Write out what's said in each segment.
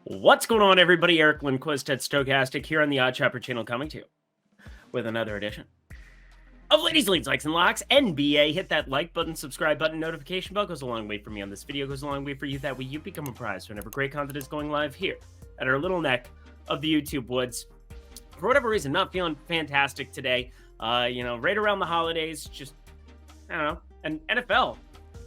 What's going on, everybody? Eric Lindquist at Stochastic here on the Odd Shopper channel, coming to you with another edition of Ladies, Leads, Likes, and Locks NBA. Hit that like button, subscribe button, notification bell goes a long way for me on this video, goes a long way for you. That way you become apprised whenever great content is going live here at our little neck of the YouTube woods. For whatever reason, not feeling fantastic today. Right around the holidays, just, I don't know, and NFL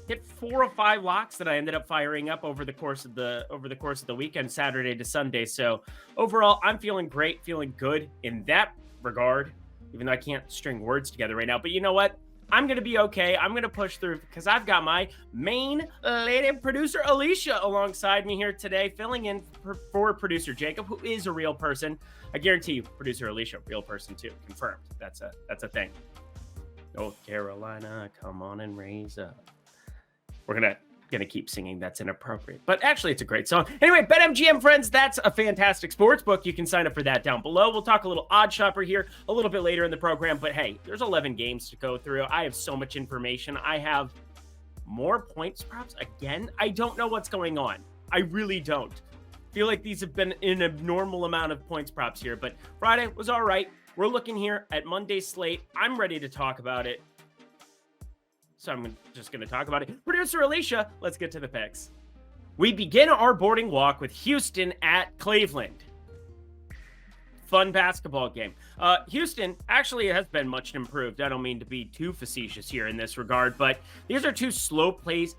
hit 4 or 5 locks that I ended up firing up over the course of the weekend, Saturday to Sunday. So overall, I'm feeling great, feeling good in that regard, even though I can't string words together right now. But you know what? I'm going to be okay. I'm going to push through because I've got my main lady producer, Alicia, alongside me here today, filling in for producer Jacob, who is a real person. I guarantee you, producer Alicia, real person too. Confirmed. That's a thing. North Carolina, come on and raise up. We're gonna keep singing. That's inappropriate, but actually it's a great song. Anyway, BetMGM friends, that's a fantastic sports book. You can sign up for that down below. We'll talk a little odd shopper here a little bit later in the program, but hey, there's 11 games to go through. I have so much information. I have more points props again. I don't know what's going on. I really don't. Feel like these have been an abnormal amount of points props here, but Friday was all right. We're looking here at Monday's slate. I'm ready to talk about it. So I'm just going to talk about it. Producer Alicia, let's get to the picks. We begin our boarding walk with Houston at Cleveland. Fun basketball game. Houston actually has been much improved. I don't mean to be too facetious here in this regard, but these are two slow-paced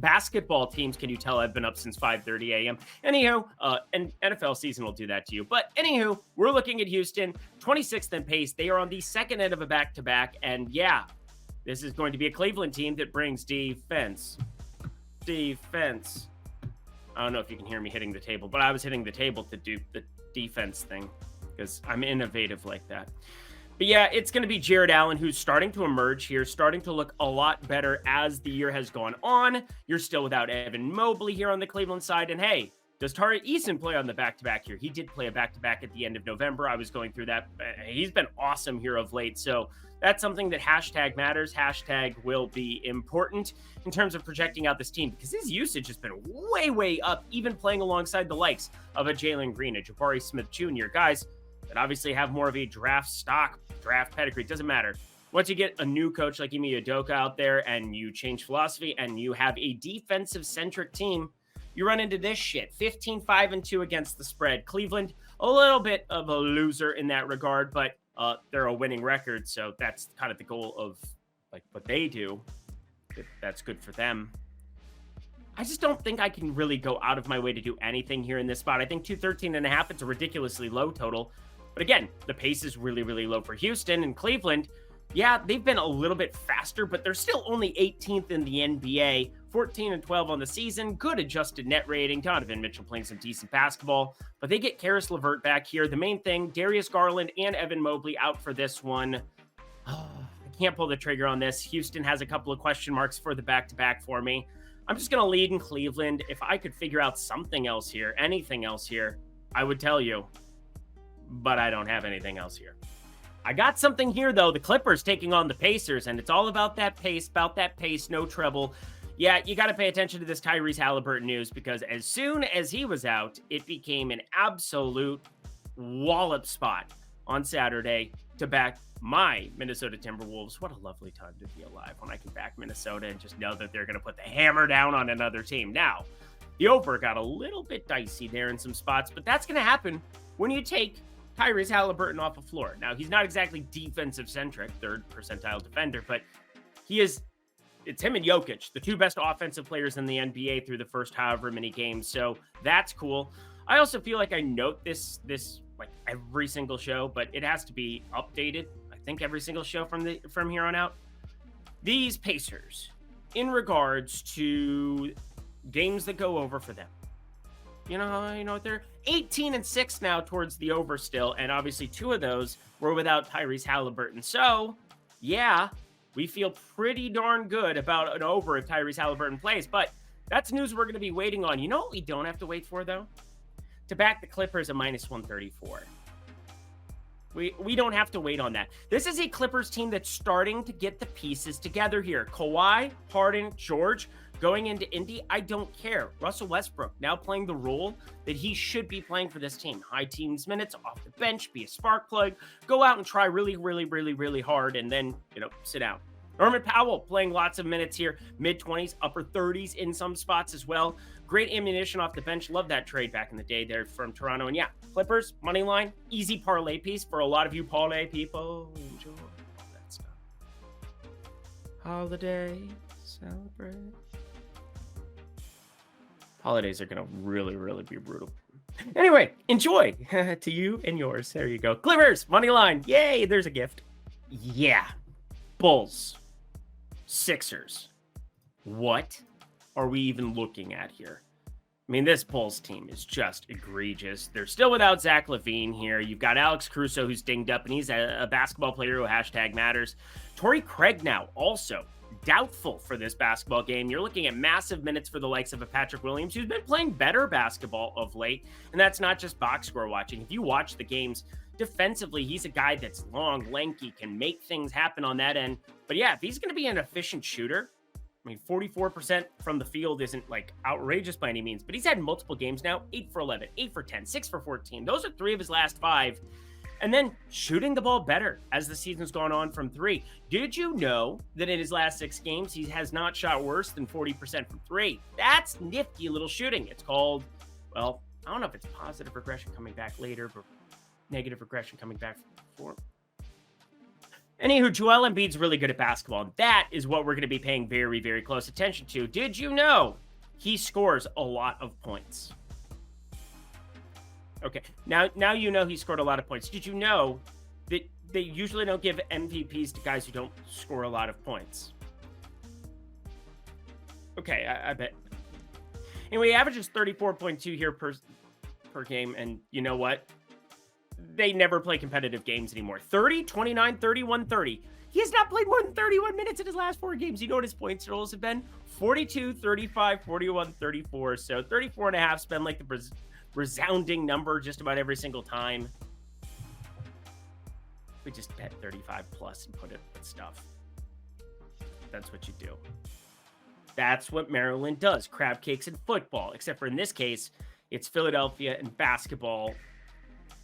basketball teams. Can you tell I've been up since 5:30 a.m.? Anywho, and NFL season will do that to you. But anywho, we're looking at Houston, 26th in pace. They are on the second end of a back-to-back, and yeah, this is going to be a Cleveland team that brings defense. I don't know if you can hear me hitting the table, but I was hitting the table to do the defense thing because I'm innovative like that. But yeah, it's going to be Jared Allen who's starting to emerge here, starting to look a lot better as the year has gone on. You're still without Evan Mobley here on the Cleveland side. And hey, does Tari Eason play on the back-to-back here? He did play a back-to-back at the end of November. I was going through that. He's been awesome here of late. So that's something that hashtag matters. Hashtag will be important in terms of projecting out this team because his usage has been way, way up, even playing alongside the likes of a Jalen Green, a Jabari Smith Jr., guys that obviously have more of a draft pedigree. Doesn't matter. Once you get a new coach like Ime Udoka out there and you change philosophy and you have a defensive-centric team, you run into this shit. 15-5-2 against the spread. Cleveland, a little bit of a loser in that regard, but they're a winning record, so that's kind of the goal of like what they do. That's good for them. I just don't think I can really go out of my way to do anything here in this spot. I think 213.5, it's a ridiculously low total. But again, the pace is really, really low for Houston and Cleveland. Yeah, they've been a little bit faster, but they're still only 18th in the NBA, 14-12 on the season, good adjusted net rating. Donovan Mitchell playing some decent basketball, but they get Karis LeVert back here. The main thing, Darius Garland and Evan Mobley out for this one. I can't pull the trigger on this. Houston has a couple of question marks for the back-to-back for me. I'm just going to lead in Cleveland. If I could figure out something else here, anything else here, I would tell you, but I don't have anything else here. I got something here, though. The Clippers taking on the Pacers, and it's all about that pace, no trouble. Yeah, you got to pay attention to this Tyrese Halliburton news because as soon as he was out, it became an absolute wallop spot on Saturday to back my Minnesota Timberwolves. What a lovely time to be alive when I can back Minnesota and just know that they're going to put the hammer down on another team. Now, the over got a little bit dicey there in some spots, but that's going to happen when you take Tyrese Halliburton off the floor. Now, he's not exactly defensive-centric, third percentile defender, but it's him and Jokic, the two best offensive players in the NBA through the first however many games. So that's cool. I also feel like I note this like every single show, but it has to be updated. I think every single show from here on out. These Pacers, in regards to games that go over for them, you know, they're 18-6 now towards the over still, and obviously 2 of those were without Tyrese Halliburton. So, yeah, we feel pretty darn good about an over if Tyrese Halliburton plays, but that's news we're going to be waiting on. You know what we don't have to wait for, though? To back the Clippers at -134. We don't have to wait on that. This is a Clippers team that's starting to get the pieces together here. Kawhi, Harden, George, going into Indy, I don't care. Russell Westbrook now playing the role that he should be playing for this team. High teens minutes, off the bench, be a spark plug, go out and try really, really, really, really hard, and then, sit down. Norman Powell playing lots of minutes here, mid-20s, upper 30s in some spots as well. Great ammunition off the bench. Love that trade back in the day there from Toronto. And yeah, Clippers, money line, easy parlay piece for a lot of you parlay people. Enjoy all that stuff. Holiday, celebrate. Holidays are going to really, really be brutal. Anyway, enjoy to you and yours. There you go. Clippers, money line. Yay, there's a gift. Yeah. Bulls, Sixers. What are we even looking at here? I mean, this Bulls team is just egregious. They're still without Zach LaVine here. You've got Alex Caruso, who's dinged up, and he's a basketball player who #matters. Torrey Craig now also doubtful for this basketball game. You're looking at massive minutes for the likes of a Patrick Williams, who's been playing better basketball of late. And that's not just box score watching. If you watch the games defensively, he's a guy that's long, lanky, can make things happen on that end. But yeah, if he's going to be an efficient shooter, I mean, 44% from the field isn't like outrageous by any means, but he's had multiple games now, 8 for 11, 8 for 10, 6 for 14. Those are 3 of his last 5. And then shooting the ball better as the season's gone on from 3. Did you know that in his last 6 games, he has not shot worse than 40% from 3? That's nifty little shooting. It's called, well, I don't know if it's positive regression coming back later, but negative regression coming back before. Anywho, Joel Embiid's really good at basketball, and that is what we're going to be paying very, very close attention to. Did you know he scores a lot of points? Okay, now you know he scored a lot of points. Did you know that they usually don't give MVPs to guys who don't score a lot of points? Okay, I bet. Anyway, he averages 34.2 here per game, and you know what? They never play competitive games anymore. 30, 29, 31, 30. He has not played more than 31 minutes in his last 4 games. You know what his points totals have been? 42, 35, 41, 34. So 34 and a half has been like the resounding number just about every single time. We just bet 35 plus and put it with stuff. That's what you do. That's what Maryland does. Crab cakes and football. Except for in this case, it's Philadelphia and basketball.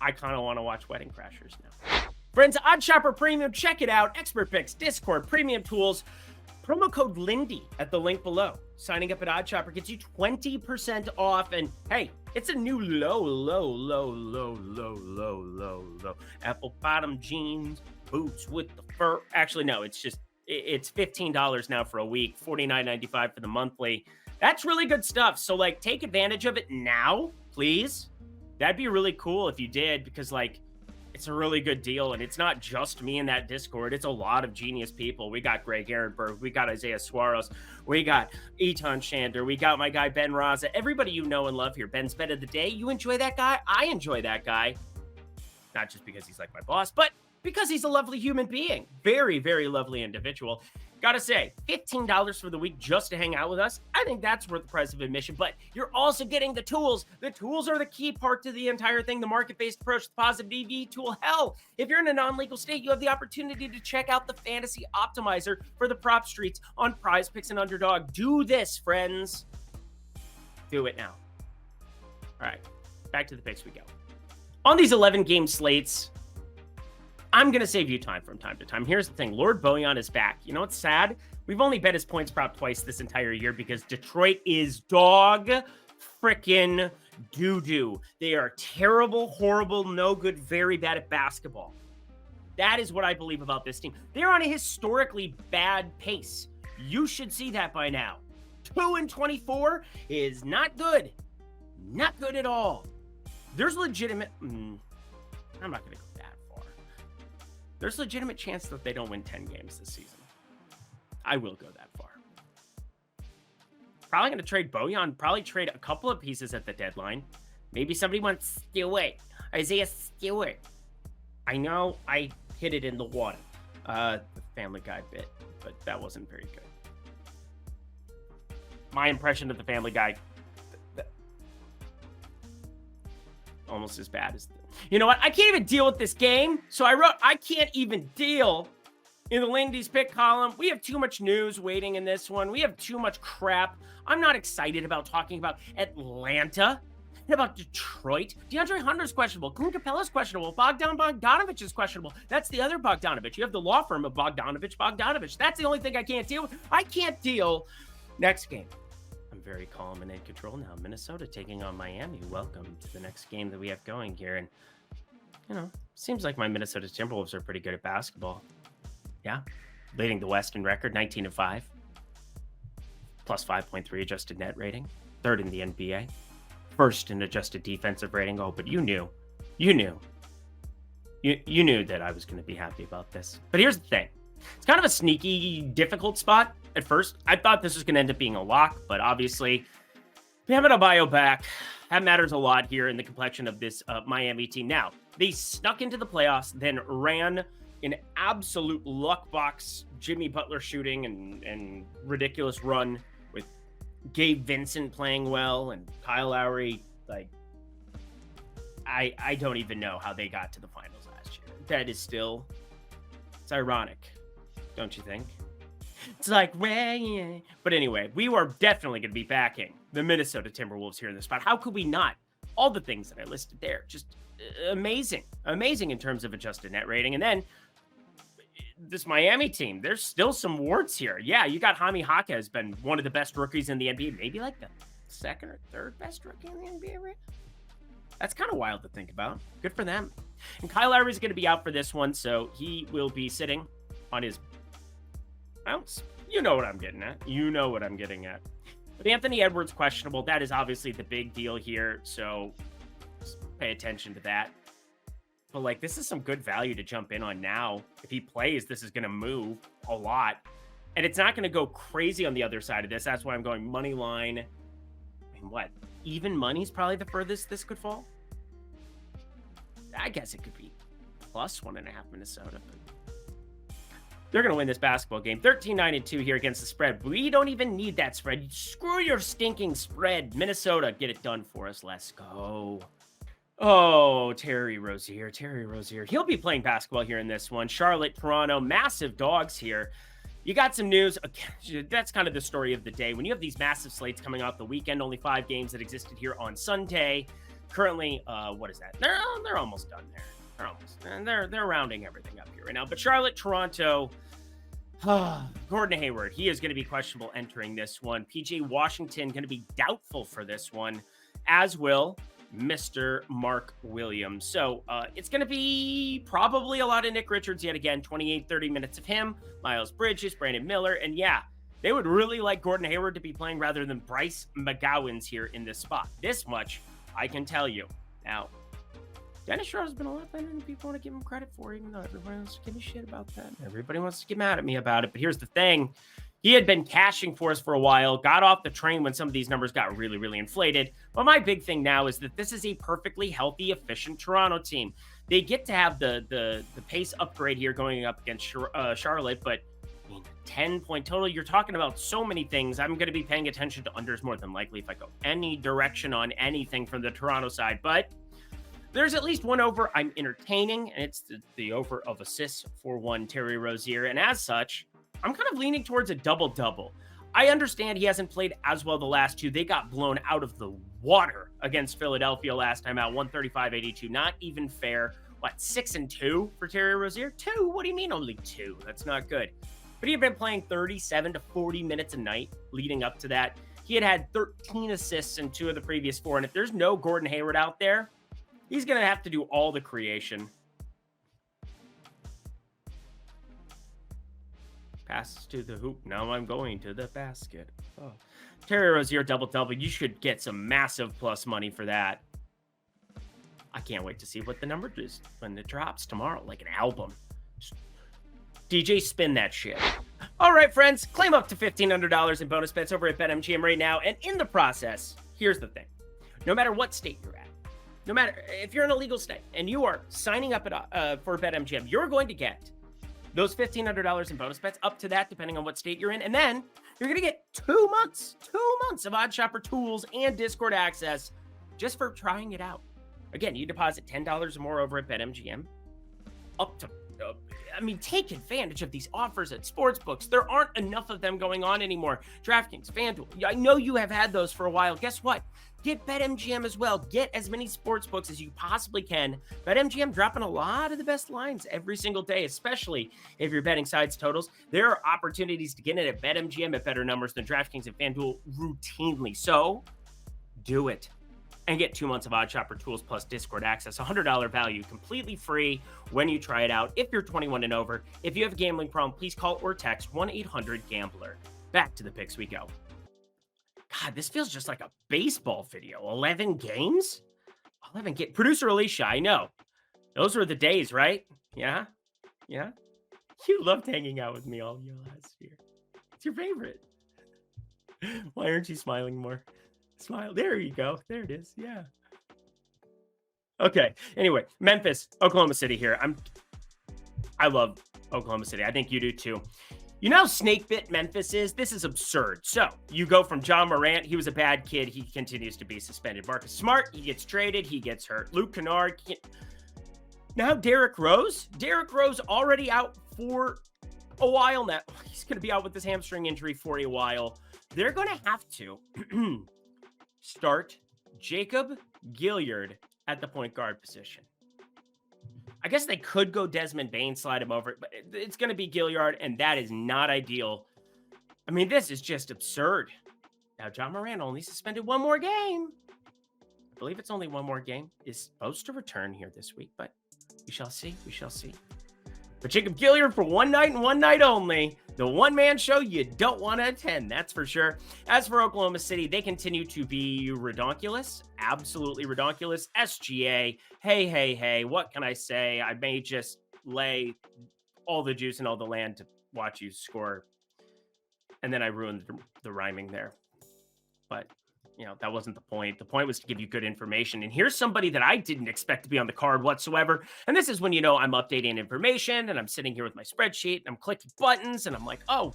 I kind of want to watch Wedding Crashers now. Friends, OddsShopper Premium, check it out. Expert picks, Discord, premium tools. Promo code Lindy at the link below. Signing up at OddsShopper gets you 20% off. And hey, it's a new low. Apple bottom jeans, boots with the fur. Actually, no, it's $15 now for a week, $49.95 for the monthly. That's really good stuff. So like, take advantage of it now, please. That'd be really cool if you did, because like, it's a really good deal, and it's not just me in that Discord. It's a lot of genius people. We got Greg Ehrenberg, we got Isaiah Suarez, we got Etan Shander, we got my guy Ben Raza. Everybody you know and love here. Ben's Bet of the Day. You enjoy that guy? I enjoy that guy. Not just because he's like my boss, but because he's a lovely human being. Very, very lovely individual. Gotta say, $15 for the week just to hang out with us. I think that's worth the price of admission, but you're also getting the tools. The tools are the key part to the entire thing. The market-based approach, the positive EV tool. Hell, if you're in a non-legal state, you have the opportunity to check out the Fantasy Optimizer for the prop streets on Prize Picks and Underdog. Do this, friends. Do it now. All right, back to the picks we go. On these 11-game slates, I'm going to save you time from time to time. Here's the thing. Lord Bojan is back. You know what's sad? We've only bet his points prop twice this entire year because Detroit is dog frickin' doo-doo. They are terrible, horrible, no good, very bad at basketball. That is what I believe about this team. They're on a historically bad pace. You should see that by now. 2-24 is not good. Not good at all. There's legitimate... I'm not going to go that far. There's a legitimate chance that they don't win 10 games this season. I will go that far. Probably going to trade Bojan. Probably trade a couple of pieces at the deadline. Maybe somebody wants Stewart. Isaiah Stewart. I know I hit it in the water. The Family Guy bit, but that wasn't very good. My impression of the Family Guy, almost as bad as... You know what? I can't even deal with this game. So I wrote, I can't even deal In the Lindy's pick column, we have too much news waiting in this one. We have too much crap. I'm not excited about talking about Atlanta and about Detroit. DeAndre Hunter's questionable. Clint Capella's questionable. Bogdan Bogdanovic is questionable. That's the other Bogdanovic. You have the law firm of Bogdanovic. That's the only thing I can't deal with. I can't deal. Next game. I'm very calm and in control now. Minnesota taking on Miami. Welcome to the next game that we have going here. And, you know, seems like my Minnesota Timberwolves are pretty good at basketball. Yeah, leading the Western record, 19-5, plus 5.3 adjusted net rating, third in the NBA, first in adjusted defensive rating. Oh, but you knew that I was going to be happy about this. But here's the thing. It's kind of a sneaky, difficult spot at first. I thought this was going to end up being a lock, but obviously, we have Adebayo back. That matters a lot here in the complexion of this Miami team. Now, they snuck into the playoffs, then ran an absolute luck box Jimmy Butler shooting and ridiculous run with Gabe Vincent playing well and Kyle Lowry. Like, I don't even know how they got to the finals last year. That is still, it's ironic, don't you think? It's like, well, but anyway, we are definitely going to be backing the Minnesota Timberwolves here in this spot. How could we not? All the things that I listed there, just amazing in terms of adjusted net rating. And then this Miami team, there's still some warts here. Yeah, you got Jaime Jaquez has been one of the best rookies in the NBA, maybe like the second or third best rookie in the NBA, right? That's kind of wild to think about. Good for them. And Kyle Lowry is going to be out for this one, so he will be sitting on his bounce. You know what I'm getting at. But Anthony Edwards questionable. That is obviously the big deal here, so just pay attention to that. But, like, this is some good value to jump in on now. If he plays, this is going to move a lot. And it's not going to go crazy on the other side of this. That's why I'm going money line. I mean, what? Even money's probably the furthest this could fall. I guess it could be plus 1.5 Minnesota. But they're going to win this basketball game. 13-9-2 here against the spread. We don't even need that spread. Screw your stinking spread. Minnesota, get it done for us. Let's go. Oh, Terry Rozier. He'll be playing basketball here in this one. Charlotte, Toronto, massive dogs here. You got some news. That's kind of the story of the day. When you have these massive slates coming off the weekend, only 5 games that existed here on Sunday. Currently, what is that? They're almost done there. They're almost. And they're rounding everything up here right now. But Charlotte, Toronto, Gordon Hayward, he is going to be questionable entering this one. PJ Washington going to be doubtful for this one, as will Mr. Mark Williams. So it's going to be probably a lot of Nick Richards yet again, 28-30 minutes of him, Miles Bridges, Brandon Miller. And yeah, they would really like Gordon Hayward to be playing rather than Bryce McGowens here in this spot. This much I can tell you. Now, Dennis Schroeder has been a lot better than people want to give him credit for, even though everybody wants to give me shit about that. Everybody wants to get mad at me about it. But here's the thing. He had been cashing for us for a while, got off the train when some of these numbers got really, really inflated. But my big thing now is that this is a perfectly healthy, efficient Toronto team. They get to have the pace upgrade here going up against Charlotte, but I mean, 10-point total, you're talking about so many things. I'm going to be paying attention to unders more than likely if I go any direction on anything from the Toronto side. But there's at least one over I'm entertaining, and it's the over of assists for one Terry Rozier. And as such, I'm kind of leaning towards a double-double. I understand he hasn't played as well the last 2. They got blown out of the water against Philadelphia last time out, 135-82. Not even fair. What, 6-2 for Terry Rozier? 2? What do you mean only 2? That's not good. But he had been playing 37 to 40 minutes a night leading up to that. He had 13 assists in 2 of the previous 4. And if there's no Gordon Hayward out there, he's going to have to do all the creation. Passes to the hoop. Now I'm going to the basket. Oh. Terry Rozier double-double. You should get some massive plus money for that. I can't wait to see what the number is when it drops tomorrow, like an album. Just DJ, spin that shit. All right, friends. Claim up to $1,500 in bonus bets over at BetMGM right now. And in the process, here's the thing. No matter what state you're at, no matter if you're in a legal state and you are signing up for BetMGM, you're going to get those $1,500 in bonus bets, up to that, depending on what state you're in. And then you're going to get 2 months of Odd Shopper tools and Discord access just for trying it out. Again, you deposit $10 or more over at BetMGM, up to I mean, take advantage of these offers at sportsbooks. There aren't enough of them going on anymore. DraftKings, FanDuel, I know you have had those for a while. Guess what? Get BetMGM as well. Get as many sportsbooks as you possibly can. BetMGM dropping a lot of the best lines every single day, especially if you're betting sides totals. There are opportunities to get in at BetMGM at better numbers than DraftKings and FanDuel routinely. So do it. And get 2 months of Odd Shopper tools plus Discord access, $100 value, completely free when you try it out. If you're 21 and over, if you have a gambling problem, please call or text 1-800-GAMBLER. Back to the picks we go. God, this feels just like a baseball video. 11 games? 11 games. Producer Alicia, I know. Those were the days, right? Yeah? Yeah? You loved hanging out with me all year last year. It's your favorite. Why aren't you smiling more? Smile. There you go. There it is. Yeah. Okay. Anyway, Memphis, Oklahoma City here. I love Oklahoma City. I think you do too. You know how snake bit Memphis is? This is absurd. So you go from John Morant. He was a bad kid. He continues to be suspended. Marcus Smart, he gets traded. He gets hurt. Luke Kennard. Now Derrick Rose. Derrick Rose already out for a while now. He's going to be out with this hamstring injury for a while. They're going to have to start Jacob Gilyard at the point guard position. I guess they could go Desmond Bane, slide him over, but it's going to be Gilyard, and that is not ideal. I mean, this is just absurd. Now, John Morant only suspended one more game. I believe it's only one more game. Is supposed to return here this week, but we shall see. We shall see. But Jacob Gilyard for one night and one night only. The one-man show you don't want to attend, that's for sure. As for Oklahoma City, they continue to be redonkulous. Absolutely redonkulous. SGA. Hey. What can I say? I may just lay all the juice and all the land to watch you score. And then I ruined the rhyming there. But that wasn't the point. The point was to give you good information. And here's somebody that I didn't expect to be on the card whatsoever. And this is when, I'm updating information and I'm sitting here with my spreadsheet and I'm clicking buttons and I'm like, oh,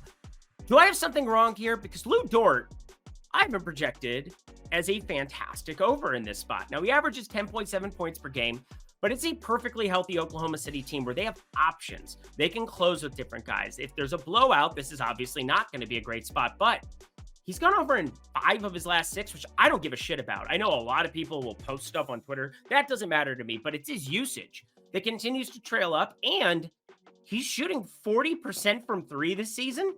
do I have something wrong here? Because Lou Dort, I've been projected as a fantastic over in this spot. Now he averages 10.7 points per game, but it's a perfectly healthy Oklahoma City team where they have options. They can close with different guys. If there's a blowout, this is obviously not going to be a great spot, but he's gone over in 5 of his last 6, which I don't give a shit about. I know a lot of people will post stuff on Twitter. That doesn't matter to me, but it's his usage that continues to trail up, and he's shooting 40% from 3 this season.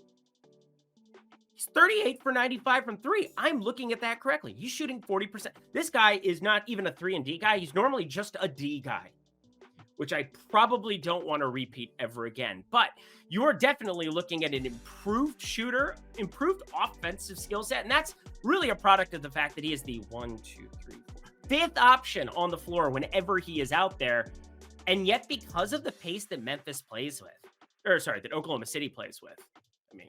He's 38 for 95 from 3. I'm looking at that correctly. He's shooting 40%. This guy is not even a 3-and-D guy. He's normally just a D guy, which I probably don't want to repeat ever again. But you are definitely looking at an improved shooter, improved offensive skill set, and that's really a product of the fact that he is the 5th option on the floor whenever he is out there. And yet, because of the pace that that Oklahoma City plays with, I mean,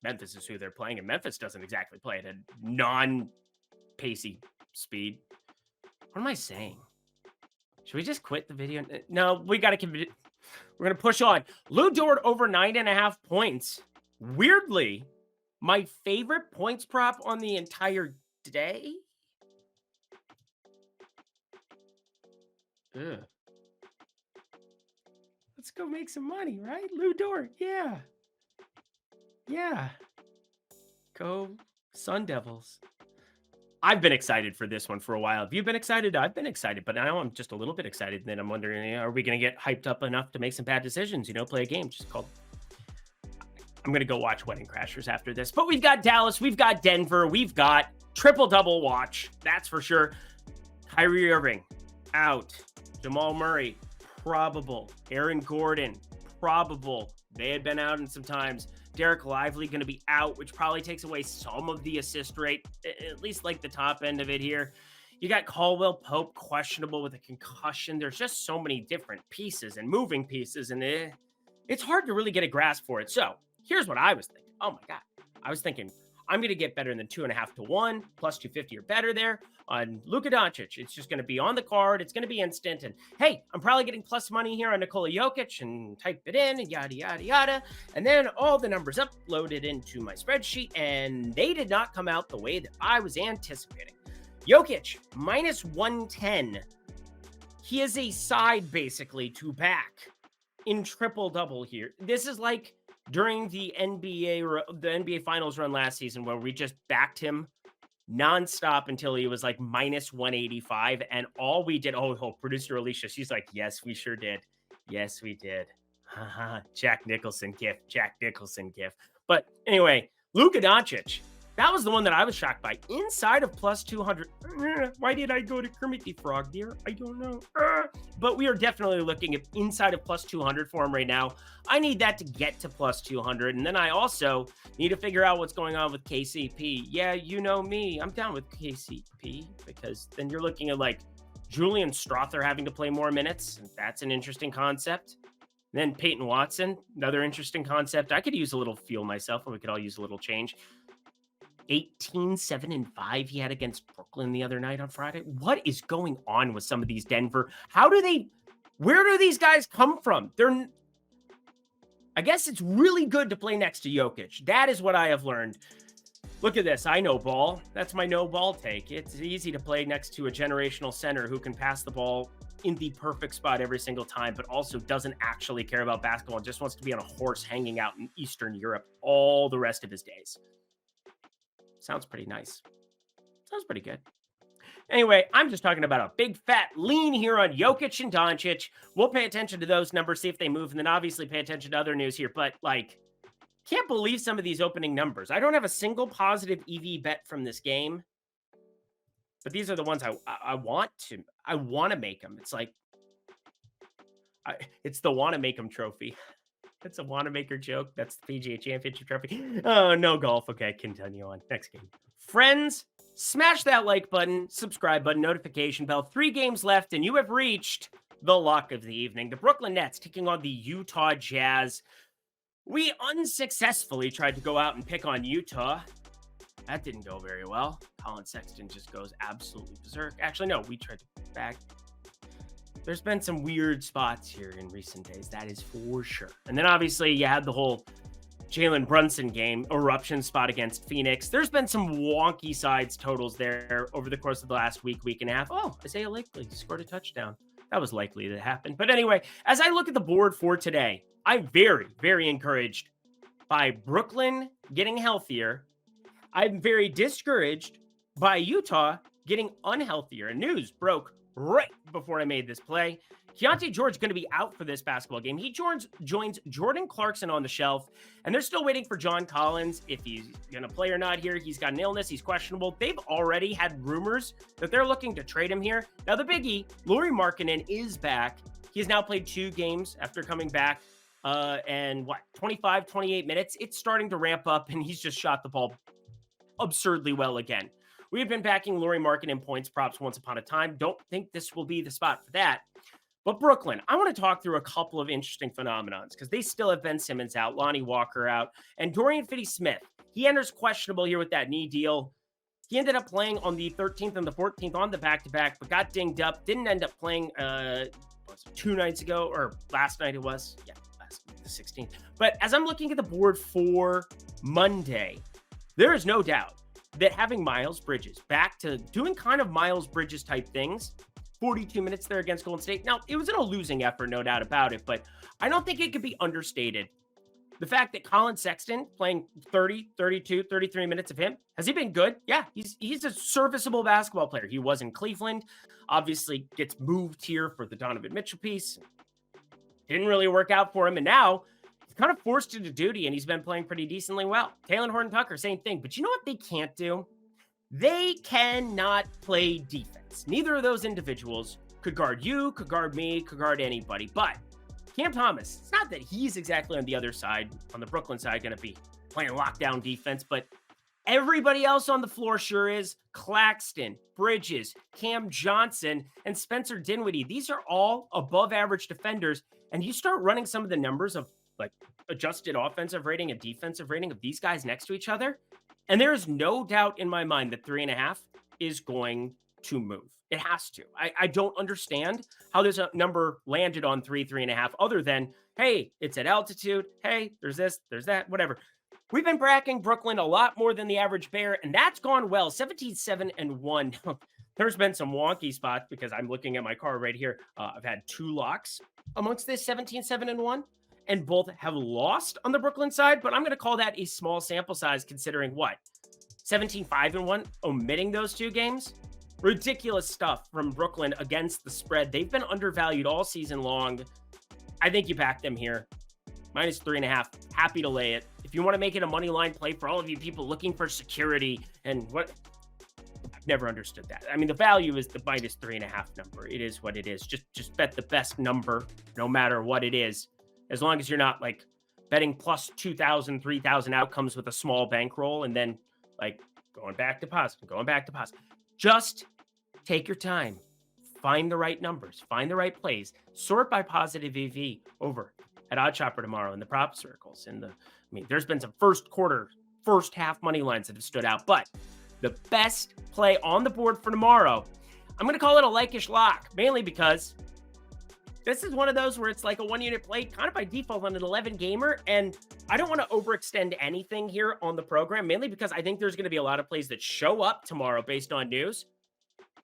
Memphis is who they're playing, and Memphis doesn't exactly play at a non-pacey speed. What am I saying? Should we just quit the video? No, we got to we're going to push on. Lou Dort over 9.5 points. Weirdly, my favorite points prop on the entire day. Ugh. Let's go make some money, right? Lou Dort, yeah. Yeah. Go Sun Devils. I've been excited for this one for a while. Have you been excited? I've been excited, but now I'm just a little bit excited. And then I'm wondering, are we going to get hyped up enough to make some bad decisions? Play a game just called. I'm going to go watch Wedding Crashers after this. But we've got Dallas, we've got Denver, we've got triple-double watch. That's for sure. Kyrie Irving, out. Jamal Murray, probable. Aaron Gordon, probable. They had been out in some times. Derek Lively going to be out, which probably takes away some of the assist rate, at least like the top end of it here. You got Caldwell Pope questionable with a concussion. There's just so many different pieces and moving pieces, and it's hard to really get a grasp for it. So here's what I was thinking. Oh my God. I was thinking I'm going to get better than 2.5 to 1, plus 250 or better there on Luka Doncic. It's just going to be on the card. It's going to be instant. And hey, I'm probably getting plus money here on Nikola Jokic and type it in and yada, yada, yada. And then all the numbers uploaded into my spreadsheet, and they did not come out the way that I was anticipating. Jokic, minus 110. He is a side basically to back in triple-double here. This is like during the NBA Finals run last season where we just backed him nonstop until he was like minus 185. And all we did, producer Alicia, she's like, yes, we sure did. Yes, we did. Jack Nicholson gif. But anyway, Luka Doncic. That was the one that I was shocked by. Inside of plus 200. Why did I go to Kermit the Frog there? I don't know. But we are definitely looking at inside of plus 200 for him right now. I need that to get to plus 200. And then I also need to figure out what's going on with KCP. Yeah, you know me. I'm down with KCP because then you're looking at like Julian Strother having to play more minutes. That's an interesting concept. Then Peyton Watson, another interesting concept. I could use a little feel myself, and we could all use a little change. 18, 7, and 5 he had against Brooklyn the other night on Friday. What is going on with some of these Denver? Where do these guys come from? I guess it's really good to play next to Jokic. That is what I have learned. Look at this. I know ball. That's my no ball take. It's easy to play next to a generational center who can pass the ball in the perfect spot every single time, but also doesn't actually care about basketball and just wants to be on a horse hanging out in Eastern Europe all the rest of his days. Sounds pretty nice. Sounds pretty good. Anyway, I'm just talking about a big fat lean here on Jokic and Doncic. We'll pay attention to those numbers, see if they move, and then obviously pay attention to other news here. But can't believe some of these opening numbers. I don't have a single positive EV bet from this game, but these are the ones I want to make them. It's like, it's the want to make them trophy. That's a Wanamaker joke. That's the PGA Championship trophy. Oh, no golf. Okay, continue on. Next game. Friends, smash that like button, subscribe button, notification bell. 3 games left, and you have reached the lock of the evening. The Brooklyn Nets taking on the Utah Jazz. We unsuccessfully tried to go out and pick on Utah. That didn't go very well. Colin Sexton just goes absolutely berserk. Actually, no, we tried to back. There's been some weird spots here in recent days. That is for sure. And then obviously you had the whole Jalen Brunson game, eruption spot against Phoenix. There's been some wonky sides totals there over the course of the last week and a half. Oh, Isaiah Likely scored a touchdown. That was likely to happen. But anyway, as I look at the board for today, I'm very, very encouraged by Brooklyn getting healthier. I'm very discouraged by Utah getting unhealthier. And news broke right before I made this play. Keontae George going to be out for this basketball game. He joins Jordan Clarkson on the shelf, and they're still waiting for John Collins. If he's going to play or not here, he's got an illness. He's questionable. They've already had rumors that they're looking to trade him here. Now, the biggie, Lauri Markkanen is back. He's now played 2 games after coming back, 25, 28 minutes. It's starting to ramp up, and he's just shot the ball absurdly well again. We have been backing Lauri Markkanen points props once upon a time. Don't think this will be the spot for that. But Brooklyn, I want to talk through a couple of interesting phenomenons because they still have Ben Simmons out, Lonnie Walker out, and Dorian Finney-Smith. He enters questionable here with that knee deal. He ended up playing on the 13th and the 14th on the back-to-back, but got dinged up. Didn't end up playing 2 nights ago, or last night it was. Yeah, the 16th. But as I'm looking at the board for Monday, there is no doubt that having Miles Bridges back to doing kind of Miles Bridges type things, 42 minutes there against Golden State. Now, it was in a losing effort, no doubt about it, but I don't think it could be understated. The fact that Colin Sexton playing 30, 32, 33 minutes of him, has he been good? Yeah, he's a serviceable basketball player. He was in Cleveland, obviously gets moved here for the Donovan Mitchell piece. Didn't really work out for him, and now he's kind of forced into duty, and he's been playing pretty decently well. Taylor Horton-Tucker, same thing. But you know what they can't do? They cannot play defense. Neither of those individuals could guard you, could guard me, could guard anybody. But Cam Thomas, it's not that he's exactly on the other side, on the Brooklyn side, going to be playing lockdown defense, but everybody else on the floor sure is. Claxton, Bridges, Cam Johnson, and Spencer Dinwiddie. These are all above average defenders. And you start running some of the numbers of like adjusted offensive rating and defensive rating of these guys next to each other. And there is no doubt in my mind that 3.5 is going to move. It has to. I don't understand how there's a number landed on 3.5, other than, hey, it's at altitude. Hey, there's this, there's that, whatever. We've been bracking Brooklyn a lot more than the average bear, and that's gone well. 17-7-1. There's been some wonky spots because I'm looking at my card right here. I've had 2 locks amongst this 17-7-1, and both have lost on the Brooklyn side, but I'm going to call that a small sample size considering what? 17-5-1, omitting those 2 games? Ridiculous stuff from Brooklyn against the spread. They've been undervalued all season long. I think you back them here. -3.5. Happy to lay it. If you want to make it a money line play for all of you people looking for security and what... I've never understood that. I mean, the value is the -3.5 number. It is what it is. Just bet the best number, no matter what it is. As long as you're not like betting plus 2,000, 3,000 outcomes with a small bankroll and then like going back to positive, going back to positive. Just take your time. Find the right numbers. Find the right plays. Sort by positive EV over at OddsShopper tomorrow in the prop circles. There's been some first half money lines that have stood out, but the best play on the board for tomorrow, I'm going to call it a like-ish lock, mainly because this is one of those where it's like a 1-unit play kind of by default on an 11 gamer. And I don't want to overextend anything here on the program, mainly because I think there's going to be a lot of plays that show up tomorrow based on news.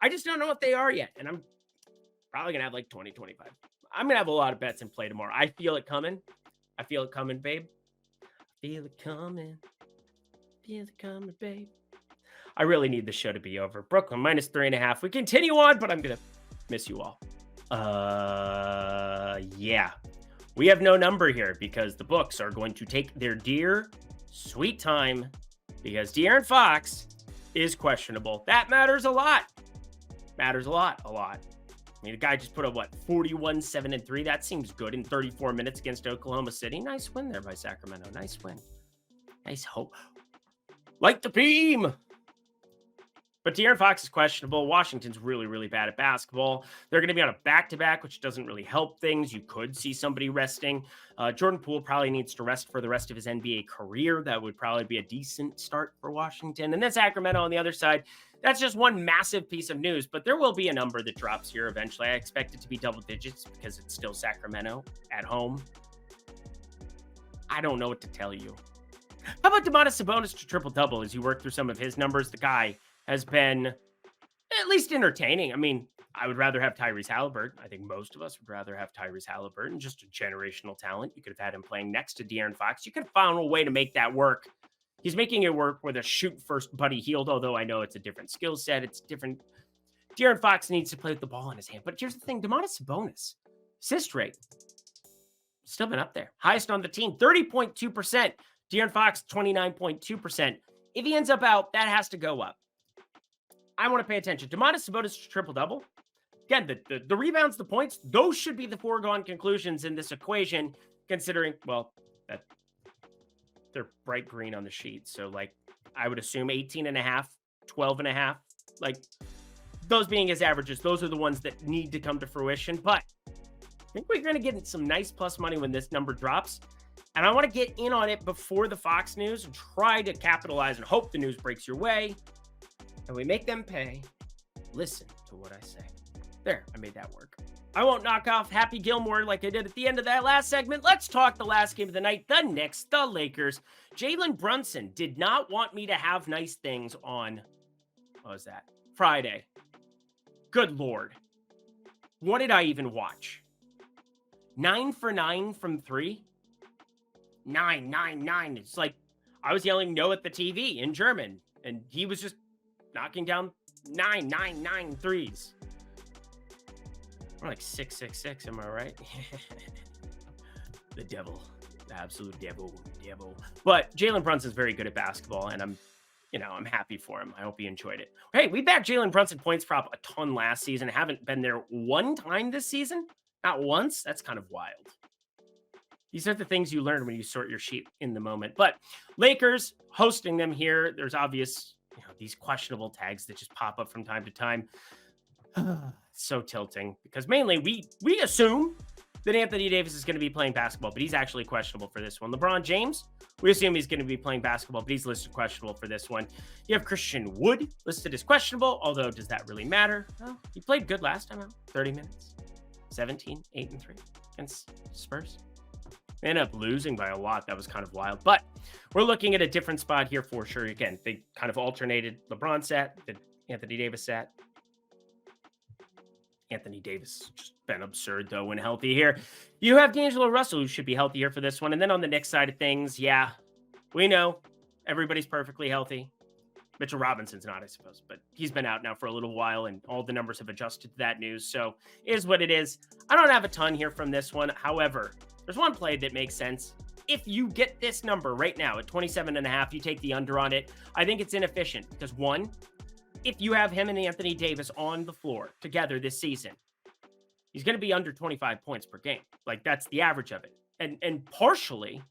I just don't know if they are yet. And I'm probably going to have like 20, 25. I'm going to have a lot of bets in play tomorrow. I feel it coming. I feel it coming, babe. Feel it coming. Feel it coming, babe. I really need the show to be over. Brooklyn -3.5. We continue on, but I'm going to miss you all. Yeah. We have no number here because the books are going to take their dear, sweet time because De'Aaron Fox is questionable. That matters a lot. Matters a lot. I mean, the guy just put up, 41-7-3. That seems good in 34 minutes against Oklahoma City. Nice win there by Sacramento. Nice win. Nice hope. Like the beam. But De'Aaron Fox is questionable. Washington's really, really bad at basketball. They're going to be on a back-to-back, which doesn't really help things. You could see somebody resting. Jordan Poole probably needs to rest for the rest of his NBA career. That would probably be a decent start for Washington. And then Sacramento on the other side. That's just one massive piece of news, but there will be a number that drops here eventually. I expect it to be double digits because it's still Sacramento at home. I don't know what to tell you. How about Domantas Sabonis to triple-double as you work through some of his numbers? The guy has been at least entertaining. I mean, I would rather have Tyrese Halliburton. I think most of us would rather have Tyrese Halliburton, just a generational talent. You could have had him playing next to De'Aaron Fox. You could have found a way to make that work. He's making it work with a shoot-first Buddy Hield, although I know it's a different skill set. It's different. De'Aaron Fox needs to play with the ball in his hand. But here's the thing, Domantas Sabonis, assist rate, still been up there. Highest on the team, 30.2%. De'Aaron Fox, 29.2%. If he ends up out, that has to go up. I want to pay attention. Domantas Sabonis triple-double. Again, the rebounds, the points, those should be the foregone conclusions in this equation, considering, that they're bright green on the sheet. So, I would assume 18.5, 12.5. Those being his averages, those are the ones that need to come to fruition. But I think we're going to get some nice plus money when this number drops. And I want to get in on it before the Fox news and try to capitalize and hope the news breaks your way. And we make them pay. Listen to what I say. There, I made that work. I won't knock off Happy Gilmore like I did at the end of that last segment. Let's talk the last game of the night. The Knicks, the Lakers. Jalen Brunson did not want me to have nice things on, Friday. Good Lord. What did I even watch? 9 for 9 from 3? 9, 9, 9. It's like I was yelling no at the TV in German, and he was just knocking down 9, 9, 9 threes. We're like 6, 6, 6. Am I right? The devil, the absolute devil. But Jalen Brunson's very good at basketball, and I'm happy for him. I hope he enjoyed it. Hey, we backed Jalen Brunson points prop a ton last season. Haven't been there one time this season. Not once. That's kind of wild. These are the things you learn when you sort your sheet in the moment. But Lakers hosting them here. There's obvious, these questionable tags that just pop up from time to time. So tilting because mainly we assume that Anthony Davis is going to be playing basketball, but he's actually questionable for this one. LeBron James, we assume he's going to be playing basketball, but he's listed questionable for this one. You have Christian Wood listed as questionable, although does that really matter? Well, he played good last time out, 30 minutes, 17, 8 and 3 against Spurs. They ended up losing by a lot. That was kind of wild, but we're looking at a different spot here for sure. Again, they kind of alternated. LeBron sat, then Anthony Davis sat. Anthony Davis has just been absurd, though, when healthy here. You have D'Angelo Russell, who should be healthier for this one. And then on the Knicks side of things, yeah, we know everybody's perfectly healthy. Mitchell Robinson's not, I suppose, but he's been out now for a little while, and all the numbers have adjusted to that news. So it is what it is. I don't have a ton here from this one. However, there's one play that makes sense. If you get this number right now at 27.5, you take the under on it. I think it's inefficient because, one, if you have him and Anthony Davis on the floor together this season, he's going to be under 25 points per game. Like, that's the average of it. And partially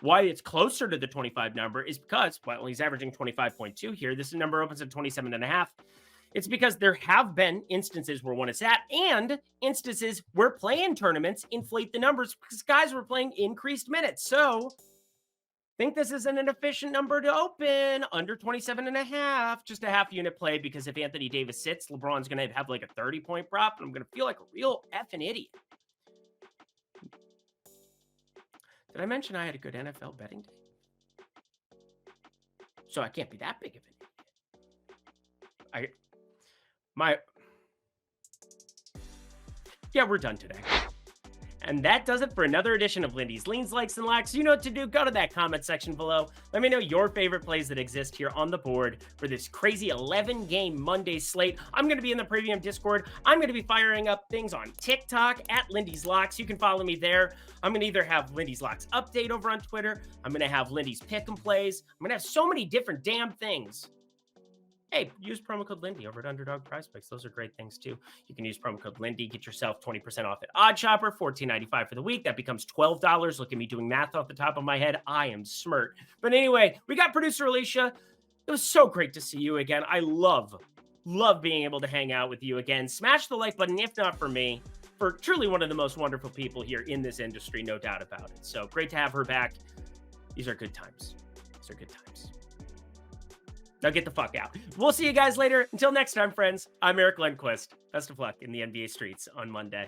why it's closer to the 25 number is because, well, he's averaging 25.2 here. This number opens at 27.5. It's because there have been instances where one is at, and instances where play-in tournaments inflate the numbers because guys were playing increased minutes. So I think this is an efficient number to open under 27.5, just a half unit play, because if Anthony Davis sits, LeBron's going to have like a 30-point prop, and I'm going to feel like a real effing idiot. Did I mention I had a good NFL betting day? So I can't be that big of an idiot. Yeah, we're done today. And that does it for another edition of Lindy's Leans, Likes, and Lacks. You know what to do. Go to that comment section below. Let me know your favorite plays that exist here on the board for this crazy 11-game Monday slate. I'm going to be in the Premium Discord. I'm going to be firing up things on TikTok at Lindy's Locks. You can follow me there. I'm going to either have Lindy's Locks update over on Twitter. I'm going to have Lindy's pick and plays. I'm going to have so many different damn things. Hey, use promo code Lindy over at Underdog Prize Picks. Those are great things, too. You can use promo code Lindy. Get yourself 20% off at Odd Shopper, $14.95 for the week. That becomes $12. Look at me doing math off the top of my head. I am smart. But anyway, we got producer Alicia. It was so great to see you again. I love being able to hang out with you again. Smash the like button, if not for me, for truly one of the most wonderful people here in this industry, no doubt about it. So great to have her back. These are good times. These are good times. Now get the fuck out. We'll see you guys later. Until next time, friends, I'm Eric Lundquist. Best of luck in the NBA streets on Monday.